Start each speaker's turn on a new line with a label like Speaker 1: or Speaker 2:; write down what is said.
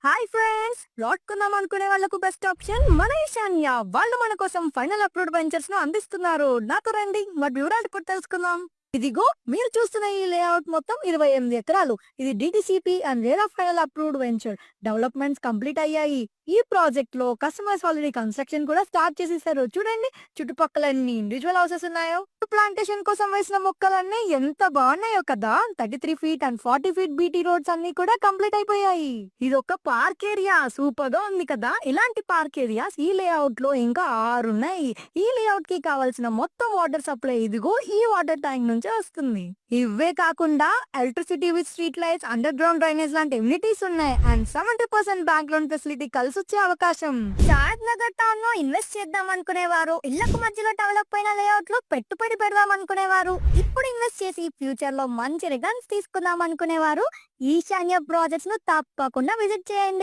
Speaker 1: Hi friends, plot కొందాం అనుకునే వాళ్ళకు బెస్ట్ ఆప్షన్ మన ఈశాన్య. వాళ్ళు మన కోసం ఫైనల్ అప్లోడ్ వెంచర్స్ ను అందిస్తున్నారు. నాతో రండి, మరి వివరాలు ఇప్పుడు తెలుసుకుందాం. ఇదిగో మీరు చూస్తున్న ఈ లేఅవుట్ మొత్తం 28 ఎకరాలు. ఇది DTCP and RERA final approved venture. Developments complete అయ్యాయి. ఈ ప్రాజెక్ట్ లో కస్టమర్స్ ఆల్రెడీ కన్స్ట్రక్షన్ కూడా స్టార్ట్ చేసేసారు. చూడండి చుట్టుపక్కల ఎన్ని ఇండివిజువల్ హౌసెస్ ఉన్నాయో. ప్లాంటేషన్ కోసం వేసిన మొక్కలన్నీ ఎంత బాగున్నాయో కదా. 33 feet and 40 feet BT roads అన్ని కూడా కంప్లీట్ అయిపోయాయి. ఇది ఒక పార్క్ ఏరియా, సూపర్ గా ఉంది కదా. ఇలాంటి పార్క్ ఏరియాస్ ఈ లేఅవుట్ లో ఇంకా 6 ఉన్నాయి. ఈ లేఅవుట్ కి కావాల్సిన మొత్తం వాటర్ సప్లై ఇదిగో ఈ వాటర్ ట్యాంక్ నుంచే వస్తుంది. ఇవే కాకుండా electricity with street lights, under ground drainage లాంటి ఎమ్యూనిటీస్ ఉన్నాయి. అండ్ 70% బ్యాంక్ లోన్ ఫెసిలిటీ కలిసి వచ్చే అవకాశం. షాద్ నగర్ టౌన్ లో ఇన్వెస్ట్ చేద్దాం అనుకునేవారు, ఇళ్లకు మధ్యలో డెవలప్ అయిన లేఅవుట్ లో పెట్టుబడి పెడదాం అనుకునేవారు, ఇప్పుడు ఇన్వెస్ట్ చేసి ఫ్యూచర్ లో మంచి రిటర్న్స్ తీసుకుందాం అనుకునేవారు ఈశాన్య ప్రాజెక్ట్స్ ను తప్పకుండా విజిట్ చేయండి.